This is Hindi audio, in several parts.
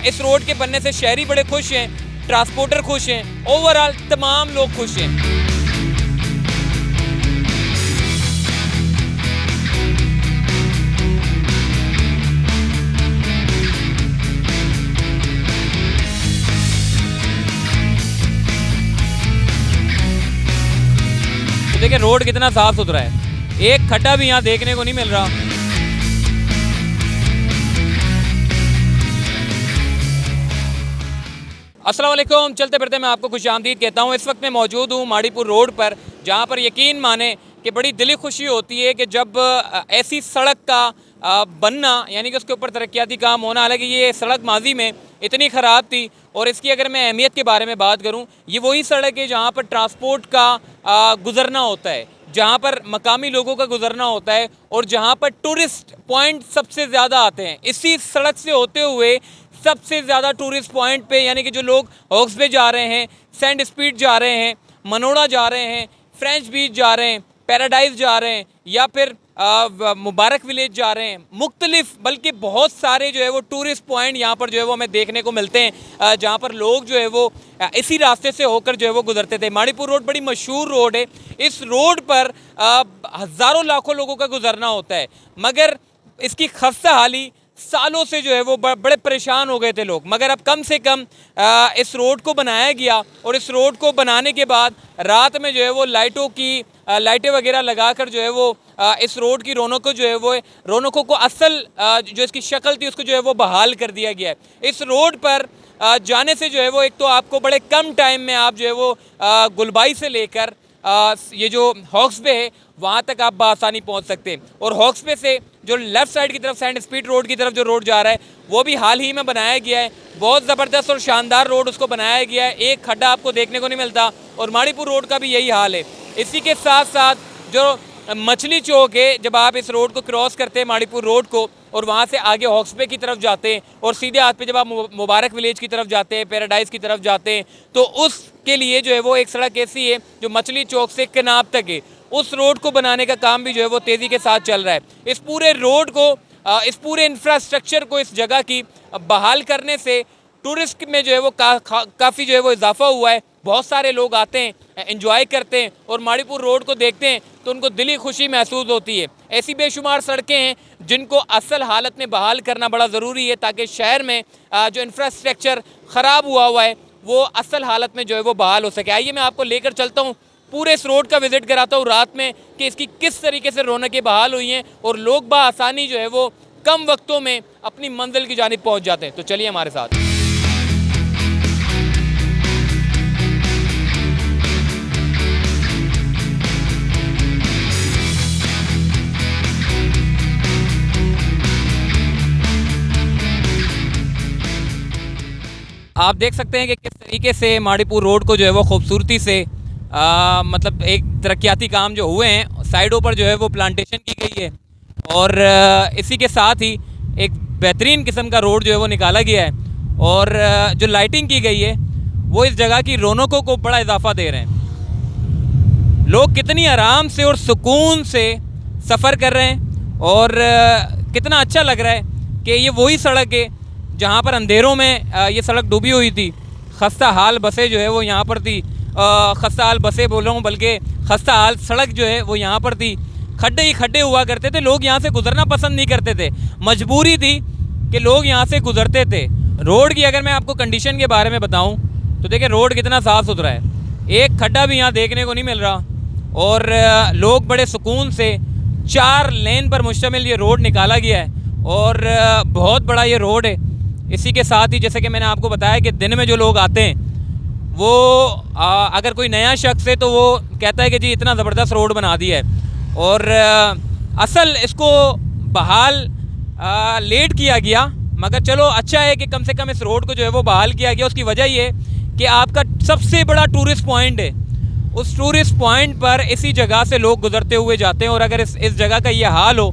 इस रोड के बनने से शहरी बड़े खुश हैं, ट्रांसपोर्टर खुश हैं, ओवरऑल तमाम लोग खुश हैं। तो देखिए रोड कितना साफ सुथरा है, एक खड्डा भी यहाँ देखने को नहीं मिल रहा। अस्सलाम वालेकुम, चलते फिरते मैं आपको खुशामदीद कहता हूँ। इस वक्त मैं मौजूद हूँ माड़ीपुर रोड पर, जहाँ पर यकीन माने कि बड़ी दिली खुशी होती है कि जब ऐसी सड़क का बनना, यानी कि उसके ऊपर तरक्याती काम होना। हालांकि ये सड़क माजी में इतनी ख़राब थी, और इसकी अगर मैं अहमियत के बारे में बात करूँ, ये वही सड़क है जहाँ पर ट्रांसपोर्ट का गुज़रना होता है, जहाँ पर मकामी लोगों का गुज़रना होता है, और जहाँ पर टूरिस्ट पॉइंट सबसे ज़्यादा आते हैं। इसी सड़क से होते हुए सबसे ज़्यादा टूरिस्ट पॉइंट पे, यानी कि जो लोग हॉक्स बे जा रहे हैं, सेंट स्पीड जा रहे हैं, मनोड़ा जा रहे हैं, फ्रेंच बीच जा रहे हैं, पैराडाइज जा रहे हैं, या फिर मुबारक विलेज जा रहे हैं, मुख्तलिफ बल्कि बहुत सारे जो है वो टूरिस्ट पॉइंट यहाँ पर जो है वो हमें देखने को मिलते हैं, जहाँ पर लोग जो है वो इसी रास्ते से होकर जो है वो गुजरते थे। माड़ीपुर रोड बड़ी मशहूर रोड है। इस रोड पर हज़ारों लाखों लोगों का गुजरना होता है, मगर इसकी खस्ता हाली सालों से जो है वो बड़े परेशान हो गए थे लोग। मगर अब कम से कम इस रोड को बनाया गया, और इस रोड को बनाने के बाद रात में जो है वो लाइटें वगैरह लगाकर जो है वो इस रोड की रौनकों को असल जो इसकी शक्ल थी उसको जो है वो बहाल कर दिया गया है। इस रोड पर जाने से जो है वो एक तो आपको बड़े कम टाइम में आप जो है वो गुलबाई से लेकर ये जो हॉक्स बे है वहाँ तक आप बआसानी पहुँच सकते हैं। और हॉक्स बे से जो लेफ़्ट साइड की तरफ सेंट स्पीड रोड की तरफ जो रोड जा रहा है वो भी हाल ही में बनाया गया है। बहुत ज़बरदस्त और शानदार रोड उसको बनाया गया है, एक खड्डा आपको देखने को नहीं मिलता। और माड़ीपुर रोड का भी यही हाल है। इसी के साथ साथ जो मछली चौक है, जब आप इस रोड को क्रॉस करते हैं माड़ीपुर रोड को, और वहाँ से आगे हॉक्स बे की तरफ जाते हैं, और सीधे हाथ पे जब आप मुबारक विलेज की तरफ जाते हैं, पैराडाइज की तरफ जाते हैं, तो उसके लिए जो है वो एक सड़क ऐसी है जो मछली चौक से कनाब तक है। उस रोड को बनाने का काम भी जो है वो तेज़ी के साथ चल रहा है। इस पूरे रोड को, इस पूरे इंफ्रास्ट्रक्चर को, इस जगह की बहाल करने से टूरिस्ट में जो है वो काफ़ी जो है वो इजाफा हुआ है। बहुत सारे लोग आते हैं, एंजॉय करते हैं, और माड़ीपुर रोड को देखते हैं तो उनको दिली खुशी महसूस होती है। ऐसी बेशुमार सड़कें हैं जिनको असल हालत में बहाल करना बड़ा ज़रूरी है, ताकि शहर में जो इंफ्रास्ट्रक्चर ख़राब हुआ है वो असल हालत में जो है वो बहाल हो सके। आइए मैं आपको लेकर चलता हूँ, पूरे इस रोड का विज़िट कराता हूँ रात में कि इसकी किस तरीके से रौनकें बहाल हुई हैं, और लोग बआसानी जो है वो कम वक्तों में अपनी मंजिल की जानिब पहुँच जाते हैं। तो चलिए हमारे साथ। आप देख सकते हैं कि किस तरीके से माड़ीपुर रोड को जो है वो खूबसूरती से मतलब एक तरक्याती काम जो हुए हैं, साइडों पर जो है वो प्लांटेशन की गई है, और इसी के साथ ही एक बेहतरीन किस्म का रोड जो है वो निकाला गया है, और जो लाइटिंग की गई है वो इस जगह की रौनकों को बड़ा इजाफा दे रहे हैं। लोग कितनी आराम से और सुकून से सफ़र कर रहे हैं, और कितना अच्छा लग रहा है कि ये वही सड़क है जहाँ पर अंधेरों में ये सड़क डूबी हुई थी। खस्ता हाल बसें जो है वो यहाँ पर थी, खस्ता हाल बसें बोल रहा हूँ, बल्कि खस्ता हाल सड़क जो है वो यहाँ पर थी। खड्डे ही खड्डे हुआ करते थे, लोग यहाँ से गुजरना पसंद नहीं करते थे, मजबूरी थी कि लोग यहाँ से गुजरते थे। रोड की अगर मैं आपको कंडीशन के बारे में बताऊँ तो देखिए रोड कितना साफ़ सुथरा है, एक खड्डा भी यहाँ देखने को नहीं मिल रहा, और लोग बड़े सुकून से 4 लेन पर मुश्तमिल ये रोड निकाला गया है, और बहुत बड़ा ये रोड है। इसी के साथ ही जैसे कि मैंने आपको बताया कि दिन में जो लोग आते हैं वो अगर कोई नया शख्स है तो वो कहता है कि जी इतना ज़बरदस्त रोड बना दिया है, और असल इसको बहाल लेट किया गया, मगर चलो अच्छा है कि कम से कम इस रोड को जो है वो बहाल किया गया। उसकी वजह ये कि आपका सबसे बड़ा टूरिस्ट पॉइंट है, उस टूरिस्ट पॉइंट पर इसी जगह से लोग गुजरते हुए जाते हैं, और अगर इस जगह का ये हाल हो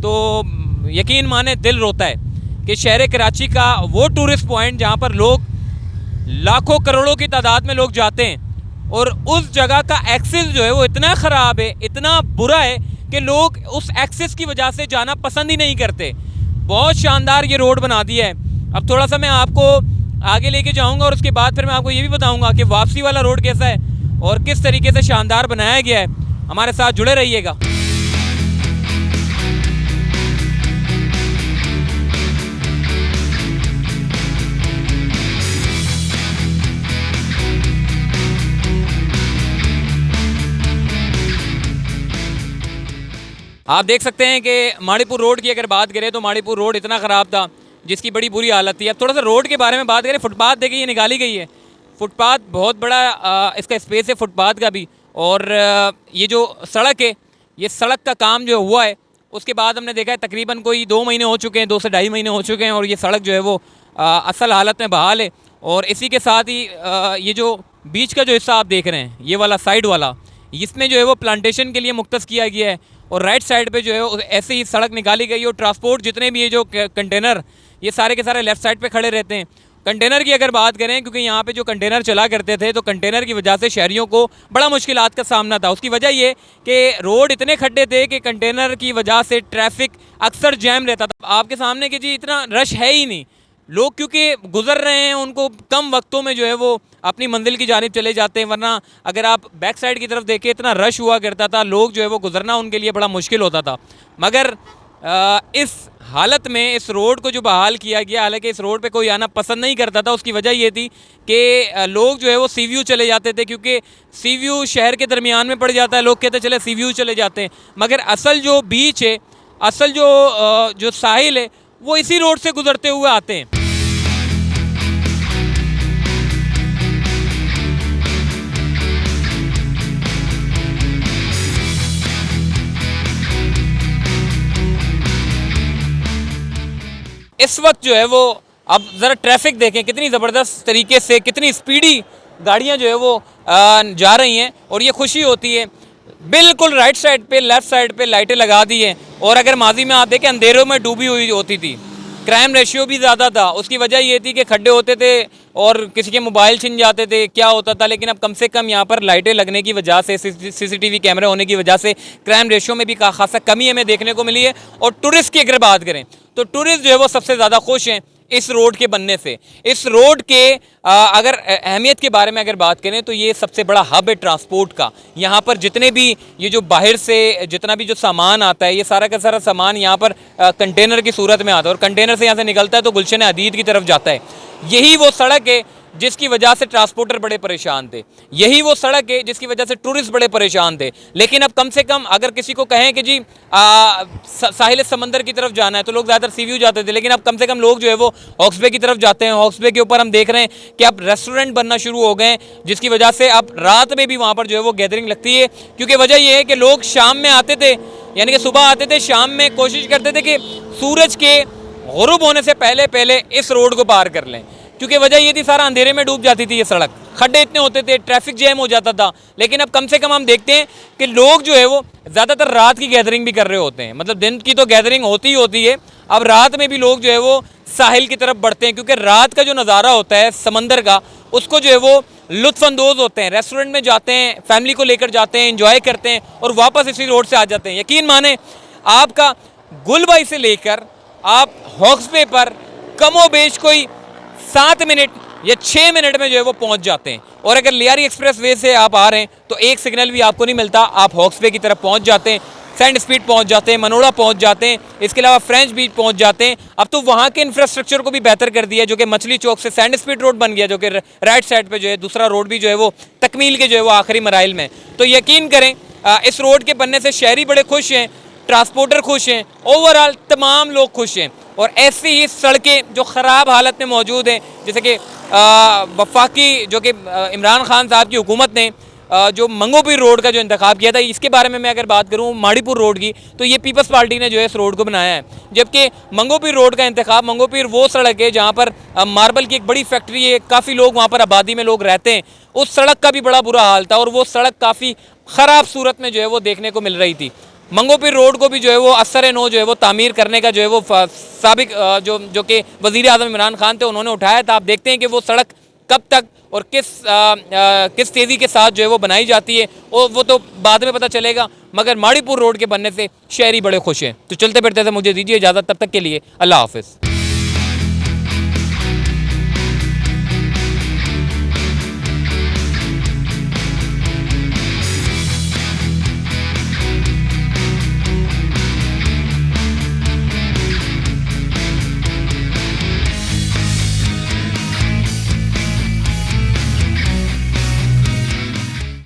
तो यकीन माने दिल रोता है कि शहर कराची का वो टूरिस्ट पॉइंट जहाँ पर लोग लाखों करोड़ों की तादाद में लोग जाते हैं, और उस जगह का एक्सेस जो है वो इतना ख़राब है, इतना बुरा है कि लोग उस एक्सेस की वजह से जाना पसंद ही नहीं करते। बहुत शानदार ये रोड बना दिया है, अब थोड़ा सा मैं आपको आगे लेके जाऊंगा और उसके बाद फिर मैं आपको ये भी बताऊंगा कि वापसी वाला रोड कैसा है और किस तरीके से शानदार बनाया गया है। हमारे साथ जुड़े रहिएगा। आप देख सकते हैं कि माड़ीपुर रोड की अगर बात करें तो माड़ीपुर रोड इतना ख़राब था जिसकी बड़ी बुरी हालत थी। अब थोड़ा सा रोड के बारे में बात करें, फुटपाथ देखिए ये निकाली गई है। फुटपाथ बहुत बड़ा इसका स्पेस है फुटपाथ का भी। और ये जो सड़क है, ये सड़क का काम जो हुआ है उसके बाद हमने देखा है तकरीबन कोई 2 महीने हो चुके हैं, 2 से ढाई महीने हो चुके हैं और ये सड़क जो है वो असल हालत में बहाल है। और इसी के साथ ही ये जो बीच का जो हिस्सा आप देख रहे हैं, ये वाला साइड वाला, इसमें जो है वो प्लांटेशन के लिए मुख्तस किया गया है। और राइट साइड पे जो है ऐसे ही सड़क निकाली गई है। और ट्रांसपोर्ट जितने भी ये जो कंटेनर, ये सारे के सारे लेफ़्ट साइड पे खड़े रहते हैं। कंटेनर की अगर बात करें, क्योंकि यहाँ पे जो कंटेनर चला करते थे तो कंटेनर की वजह से शहरियों को बड़ा मुश्किलात का सामना था। उसकी वजह ये कि रोड इतने खड्डे थे कि कंटेनर की वजह से ट्रैफिक अक्सर जैम रहता था। आपके सामने कि जी इतना रश है ही नहीं, लोग क्योंकि गुजर रहे हैं उनको कम वक्तों में जो है वो अपनी मंजिल की जानिब चले जाते हैं। वरना अगर आप बैक साइड की तरफ देखें इतना रश हुआ करता था, लोग जो है वो गुजरना उनके लिए बड़ा मुश्किल होता था। मगर इस हालत में इस रोड को जो बहाल किया गया, हालांकि इस रोड पे कोई आना पसंद नहीं करता था, उसकी वजह ये थी कि लोग जो है वो सी व्यू चले जाते थे, क्योंकि सी व्यू शहर के दरमियान में पड़ जाता है। लोग कहते चले सी व्यू चले जाते हैं, मगर असल जो बीच है, असल जो साहिल है, वो इसी रोड से गुजरते हुए आते हैं। इस वक्त जो है वो अब ज़रा ट्रैफिक देखें कितनी ज़बरदस्त तरीके से, कितनी स्पीडी गाड़ियां जो है वो जा रही हैं। और ये खुशी होती है। बिल्कुल राइट साइड पे, लेफ़्ट साइड पे लाइटें लगा दी हैं। और अगर माजी में आप देखें अंधेरों में डूबी हुई होती थी, क्राइम रेशियो भी ज़्यादा था। उसकी वजह ये थी कि खड्डे होते थे और किसी के मोबाइल छिन जाते थे, क्या होता था। लेकिन अब कम से कम यहाँ पर लाइटें लगने की वजह से, CCTV कैमरे होने की वजह से क्राइम रेशियो में भी खासा कमी हमें देखने को मिली है। और टूरिस्ट की अगर बात करें तो टूरिस्ट जो है वो सबसे ज़्यादा खुश हैं इस रोड के बनने से। इस रोड के अगर अहमियत के बारे में अगर बात करें तो ये सबसे बड़ा हब है ट्रांसपोर्ट का। यहाँ पर जितने भी ये जो बाहर से जितना भी जो सामान आता है, ये सारा का सारा सामान यहाँ पर कंटेनर की सूरत में आता है और कंटेनर से यहाँ से निकलता है तो गुलशन हदीद की तरफ जाता है। यही वो सड़क है जिसकी वजह से ट्रांसपोर्टर बड़े परेशान थे, यही वो सड़क है जिसकी वजह से टूरिस्ट बड़े परेशान थे। लेकिन अब कम से कम अगर किसी को कहें कि जी साहिल समंदर की तरफ जाना है तो लोग ज़्यादातर सी व्यू जाते थे, लेकिन अब कम से कम लोग जो है वो हॉक्स बे की तरफ जाते हैं। हॉक्स बे के ऊपर हम देख रहे हैं कि अब रेस्टोरेंट बनना शुरू हो गए हैं, जिसकी वजह से अब रात में भी वहाँ पर जो है वो गैदरिंग लगती है। क्योंकि वजह यह है कि लोग शाम में आते थे, यानी कि सुबह आते थे, शाम में कोशिश करते थे कि सूरज के गुरूब होने से पहले पहले इस रोड को पार कर लें। क्योंकि वजह ये थी सारा अंधेरे में डूब जाती थी ये सड़क, खड्डे इतने होते थे, ट्रैफिक जैम हो जाता था। लेकिन अब कम से कम हम देखते हैं कि लोग जो है वो ज़्यादातर रात की गैदरिंग भी कर रहे होते हैं। मतलब दिन की तो गैदरिंग होती ही होती है, अब रात में भी लोग जो है वो साहिल की तरफ बढ़ते हैं। क्योंकि रात का जो नज़ारा होता है समंदर का, उसको जो है वो लुत्फ़अंदोज़ होते हैं। रेस्टोरेंट में जाते हैं, फैमिली को लेकर जाते हैं, इंजॉय करते हैं और वापस इसी रोड से आ जाते हैं। यकीन माने आपका गुलबाई से लेकर आप हॉक्स बे पर कमोबेश कोई 7 मिनट या 6 मिनट में जो है वो पहुंच जाते हैं। और अगर लियारी एक्सप्रेस वे से आप आ रहे हैं तो एक सिग्नल भी आपको नहीं मिलता, आप हॉक्स बे की तरफ पहुंच जाते हैं, सेंट स्पीड पहुंच जाते हैं, मनोड़ा पहुंच जाते हैं, इसके अलावा फ्रेंच बीच पहुंच जाते हैं। अब तो वहाँ के इंफ्रास्ट्रक्चर को भी बेहतर कर दिया, जो कि मछली चौक से सेंट स्पीड रोड बन गया, जो कि राइट साइड पे जो है दूसरा रोड भी जो है वो तकमील के जो है वो आखिरी मराइल में। तो यकीन करें इस रोड के बनने से शहरी बड़े खुश हैं, ट्रांसपोर्टर खुश हैं, ओवरऑल तमाम लोग खुश हैं। और ऐसी ही सड़कें जो ख़राब हालत में मौजूद हैं, जैसे कि वफाकी जो कि इमरान खान साहब की हुकूमत ने जो मंगोपीर रोड का जो इंतखाब किया था, इसके बारे में मैं अगर बात करूँ माड़ीपुर रोड की, तो ये पीपल्स पार्टी ने जो है इस रोड को बनाया है। जबकि मंगोपीर रोड का इंतखाब, मंगोपीर वो सड़क है जहाँ पर मार्बल की एक बड़ी फैक्ट्री है, काफ़ी लोग वहाँ पर आबादी में लोग रहते हैं, उस सड़क का भी बड़ा बुरा हाल था और वो सड़क काफ़ी ख़राब सूरत में जो है वो देखने को मिल रही थी। मंगोपीर रोड को भी जो है वो असर नो जो है वो तामीर करने का जो है वो साबिक जो कि वज़ीर आज़म इमरान खान थे उन्होंने उठाया था। आप देखते हैं कि वो सड़क कब तक और किस तेज़ी के साथ जो है वो बनाई जाती है, और वो तो बाद में पता चलेगा। मगर माड़ीपुर रोड के बनने से शहरी बड़े खुश हैं। तो चलते फिरते थे, मुझे दीजिए इजाज़त, तब तक के लिए अल्लाह हाफ़िज़।